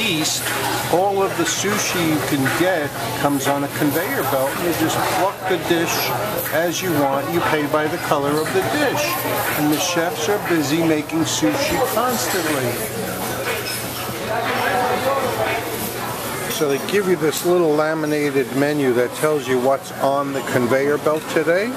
East, all of the sushi you can get comes on a conveyor belt. You just pluck the dish as you want. You pay by the color of the dish. And the chefs are busy making sushi constantly. So they give you this little laminated menu that tells you what's on the conveyor belt today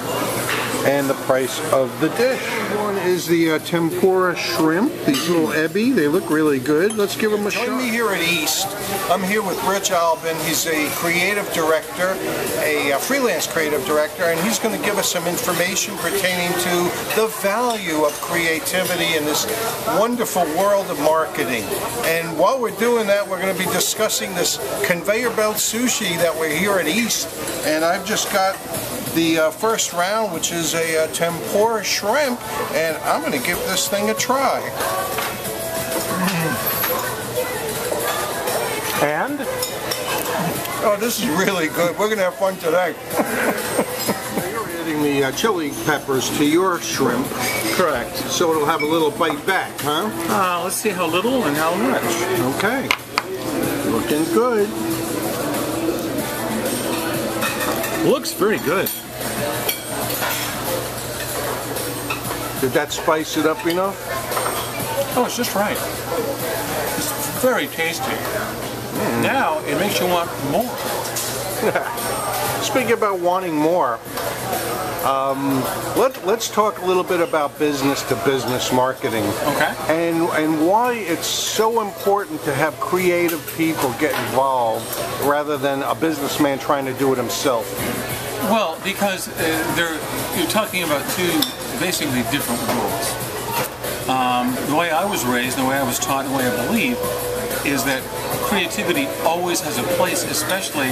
and the price of the dish. One is the tempura shrimp, these little ebi. They look really good. Let's give them a shot. Join me here at East. I'm here with Rich Albeen. He's a creative director, a freelance creative director, and he's going to give us some information pertaining to the value of creativity in this wonderful world of marketing. And while we're doing that, we're going to be discussing this conveyor belt sushi that we're here at East. And I've just got the first round, which is a tempura shrimp, and I'm going to give this thing a try. And? Oh, this is really good. We're going to have fun today. You're adding the chili peppers to your shrimp. Correct. So it'll have a little bite back, huh? Let's see how little and how much. Okay. Looking good. Looks very good. Did that spice it up enough? Oh, it's just right. It's very tasty. Now it makes you want more. Speaking about wanting more, let's talk a little bit about business-to-business marketing. Okay. And why it's so important to have creative people get involved rather than a businessman trying to do it himself. Well, because you're talking about two basically different worlds. The way I was raised, the way I was taught, and the way I believe is that creativity always has a place, especially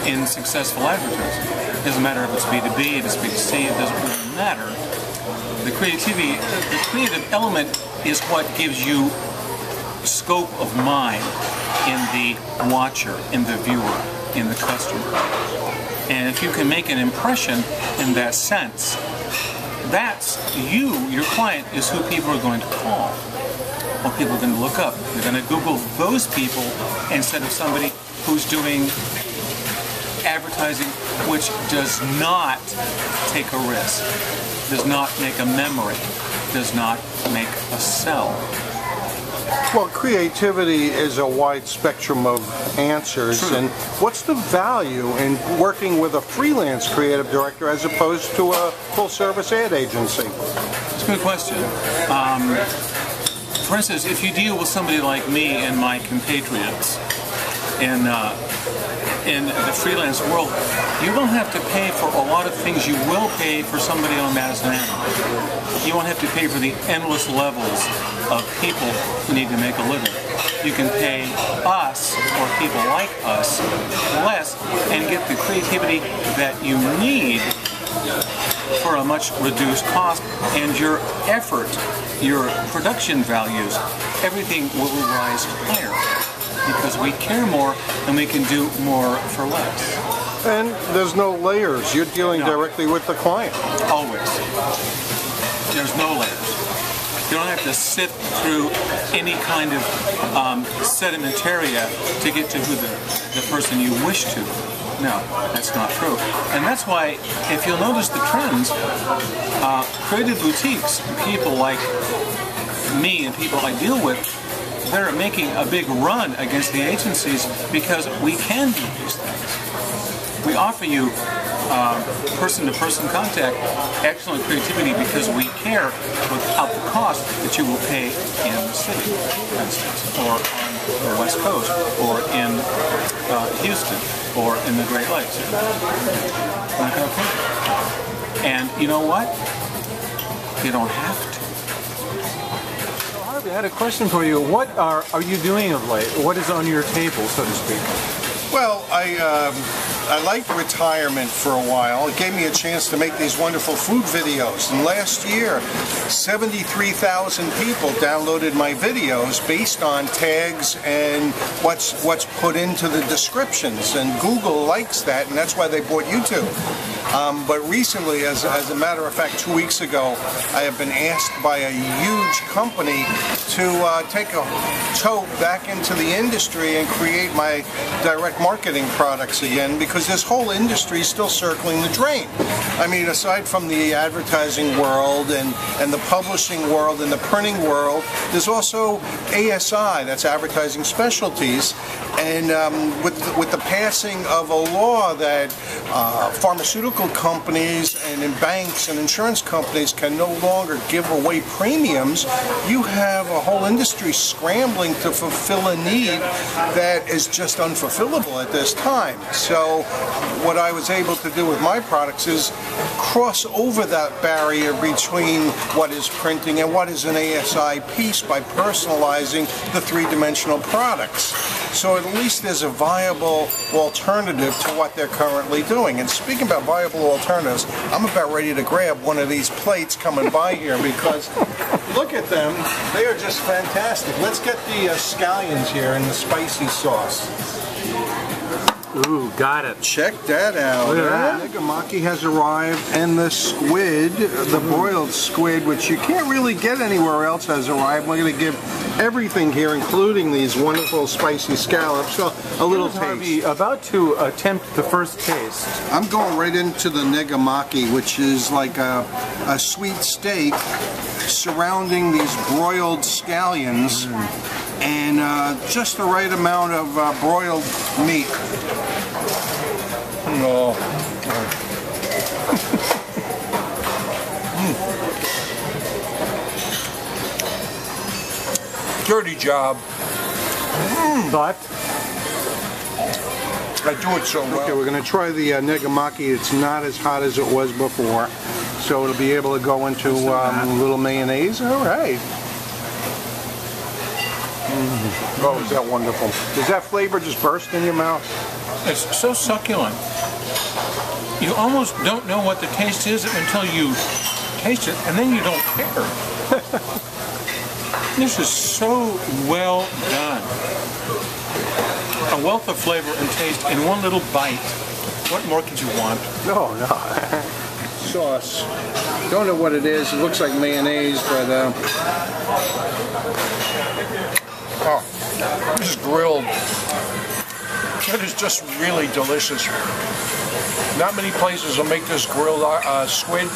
in successful advertising. It doesn't matter if it's B2B, if it's B2C, it doesn't really matter. The creative element is what gives you scope of mind in the watcher, in the viewer, in the customer. And if you can make an impression in that sense, that's you, your client, is who people are going to call. Well, people are going to look up. They're going to Google those people instead of somebody who's doing advertising which does not take a risk, does not make a memory, does not make a sell. Well, creativity is a wide spectrum of answers. True. And what's the value in working with a freelance creative director as opposed to a full-service ad agency? It's a good question. For instance, if you deal with somebody like me and my compatriots in the freelance world, you don't have to pay for a lot of things you will pay for somebody on Madison Avenue. You won't have to pay for the endless levels of people who need to make a living. You can pay us, or people like us, less and get the creativity that you need for a much reduced cost, and your effort, your production values, everything will rise higher because we care more and we can do more for less. And there's no layers. You're dealing directly with the client. Always. There's no layers. You don't have to sit through any kind of sedimentaria to get to who the person you wish to. No, that's not true. And that's why, if you'll notice the trends, creative boutiques, people like me and people I deal with, they're making a big run against the agencies because we can do these things. We offer you person-to-person contact, excellent creativity because we care without the cost that you will pay in the city, for instance, or on the West Coast, or in Houston, or in the Great Lakes. Not going to pay. And you know what? You don't have to. I had a question for you. What are you doing of late? What is on your table, so to speak? Well, I liked retirement for a while. It gave me a chance to make these wonderful food videos. And last year, 73,000 people downloaded my videos based on tags and what's put into the descriptions. And Google likes that, and that's why they bought YouTube. But recently, as a matter of fact, 2 weeks ago, I have been asked by a huge company to take a toe back into the industry and create my direct marketing products again, because this whole industry is still circling the drain. I mean, aside from the advertising world and the publishing world and the printing world, there's also ASI, that's Advertising Specialties, and with the passing of a law that pharmaceutical companies and banks and insurance companies can no longer give away premiums, you have a whole industry scrambling to fulfill a need that is just unfulfillable at this time. So what I was able to do with my products is cross over that barrier between what is printing and what is an ASI piece by personalizing the three-dimensional products. So at least there's a viable alternative to what they're currently doing. And speaking about viable alternatives, I'm about ready to grab one of these plates coming by here, because look at them. They are just fantastic. Let's get the scallions here in the spicy sauce. Ooh, got it. Check that out. Look at that. Negamaki has arrived, and the squid, the broiled squid, which you can't really get anywhere else, has arrived. We're going to give everything here, including these wonderful spicy scallops, a little taste. About to attempt the first taste. I'm going right into the negamaki, which is like a sweet steak surrounding these broiled scallions. And just the right amount of broiled meat. No. Dirty job. But I do it so well. Okay, we're going to try the negamaki. It's not as hot as it was before, so it'll be able to go into a little mayonnaise. All right. Oh, is that wonderful. Does that flavor just burst in your mouth? It's so succulent. You almost don't know what the taste is until you taste it, and then you don't care. This is so well done. A wealth of flavor and taste in one little bite. What more could you want? No. Sauce. Don't know what it is. It looks like mayonnaise, but oh, this is grilled. It is just really delicious. Not many places will make this grilled squid,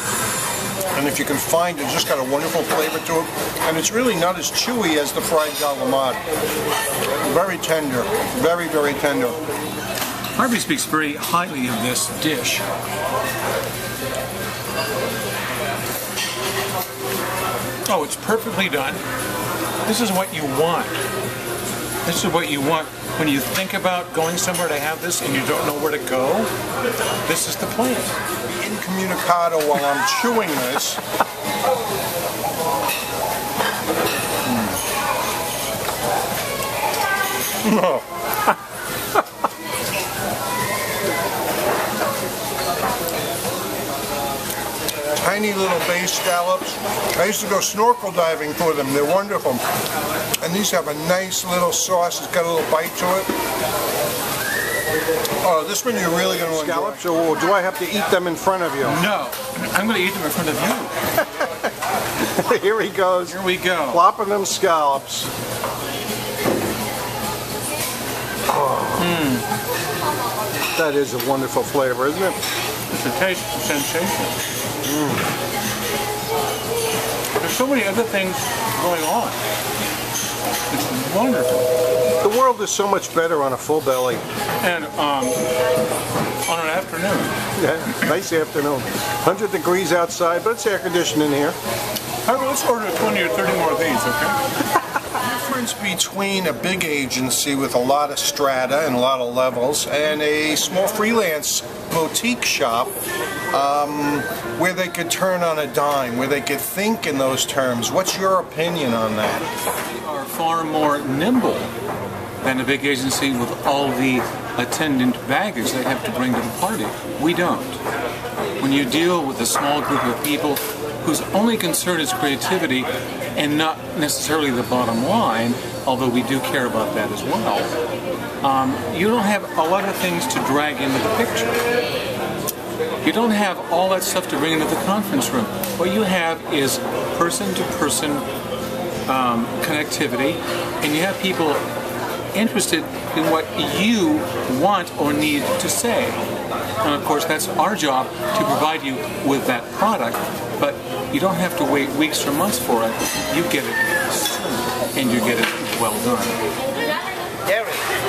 and if you can find it, it's just got a wonderful flavor to it, and it's really not as chewy as the fried galamad. Very tender, very, very tender. Harvey speaks very highly of this dish. Oh, it's perfectly done. This is what you want. This is what you want when you think about going somewhere to have this and you don't know where to go. This is the place. Incommunicado while I'm chewing this. No. Tiny little bay scallops. I used to go snorkel diving for them. They're wonderful. And these have a nice little sauce. It's got a little bite to it. Oh, this one you're really going to enjoy. Scallops, or do I have to eat them in front of you? No, I'm going to eat them in front of you. Here he goes. Here we go. Flopping them scallops. Oh. That is a wonderful flavor, isn't it? It's a taste sensation. There's so many other things going on. It's wonderful. The world is so much better on a full belly. And on an afternoon. Yeah, nice afternoon. 100 degrees outside, but it's air conditioned in here. Let's order 20 or 30 more of these, okay? The difference between a big agency with a lot of strata and a lot of levels and a small freelance boutique shop where they could turn on a dime, where they could think in those terms. What's your opinion on that? We are far more nimble than a big agency with all the attendant baggage they have to bring to the party. We don't. When you deal with a small group of people whose only concern is creativity and not necessarily the bottom line, although we do care about that as well, you don't have a lot of things to drag into the picture. You don't have all that stuff to bring into the conference room. What you have is person-to-person connectivity, and you have people interested in what you want or need to say. And of course, that's our job to provide you with that product, but you don't have to wait weeks or months for it. You get it soon, and you get it well done.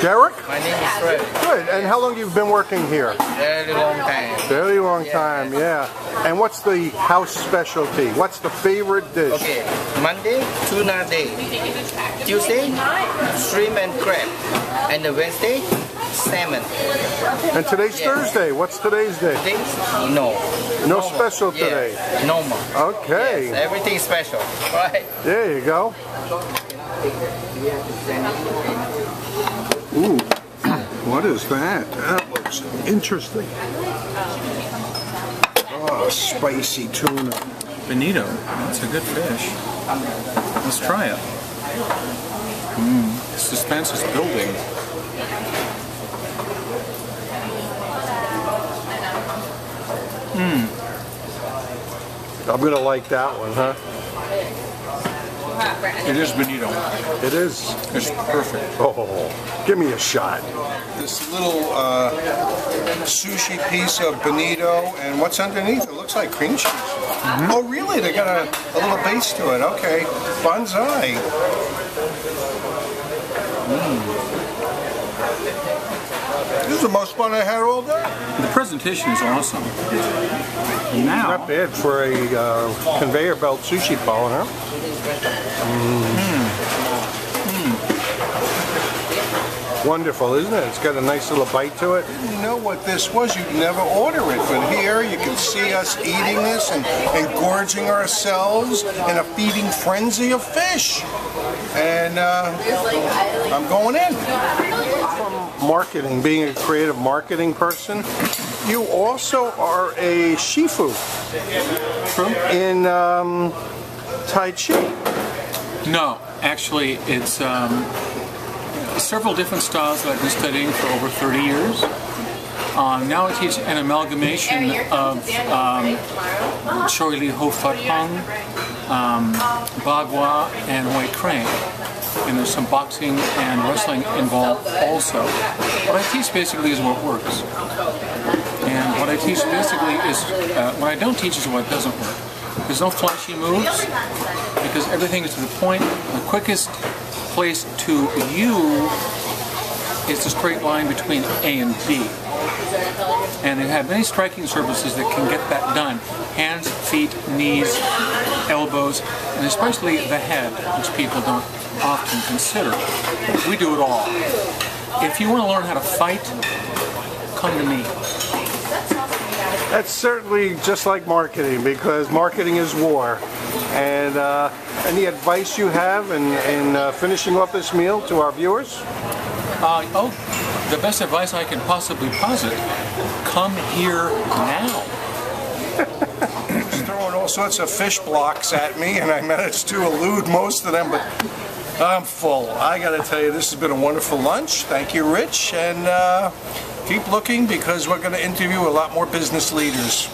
Derek? My name is Fred. Good. And how long have you been working here? Very long time. Very long time, yeah. And what's the house specialty? What's the favorite dish? Okay, Monday, tuna day. Tuesday, shrimp and crab. And the Wednesday, salmon. And today's Thursday. What's today's day? Today, no. No special today? Yes, normal. Okay. Yes, everything is special. Right. There you go. Ooh, what is that? That looks interesting. Oh, spicy tuna. Bonito, that's a good fish. Let's try it. Suspense is building. I'm gonna like that one, huh? It is bonito. It is. It's perfect. Oh, give me a shot. This little sushi piece of bonito, and what's underneath? It looks like cream cheese. Oh, really? They got a little base to it. Okay, bonsai. This is the most fun I had all day. The presentation is awesome. And now, Not bad for a conveyor belt sushi bowl, huh? Wonderful, isn't it? It's got a nice little bite to it. You know what this was, you'd never order it, but here you can see us eating this and gorging ourselves in a feeding frenzy of fish. And I'm going in. From marketing, being a creative marketing person, you also are a shifu in Tai Chi. no, actually, it's several different styles that I've been studying for over 30 years. Now I teach an amalgamation of Choi Li Ho Fat Hung, Bagua, and White Crane. And there's some boxing and wrestling involved also. What I teach basically is what works. And what I teach basically is, what I don't teach is what doesn't work. There's no flashy moves, because everything is to the point. The quickest place to you is the straight line between A and B. And they have many striking surfaces that can get that done. Hands, feet, knees, elbows, and especially the head, which people don't often consider. We do it all. If you want to learn how to fight, come to me. That's certainly just like marketing, because marketing is war. And any advice you have in finishing up this meal to our viewers? The best advice I can possibly posit, come here now. Just throwing all sorts of fish blocks at me, and I managed to elude most of them, but I'm full. I gotta tell you, this has been a wonderful lunch. Thank you, Rich, and keep looking, because we're gonna interview a lot more business leaders.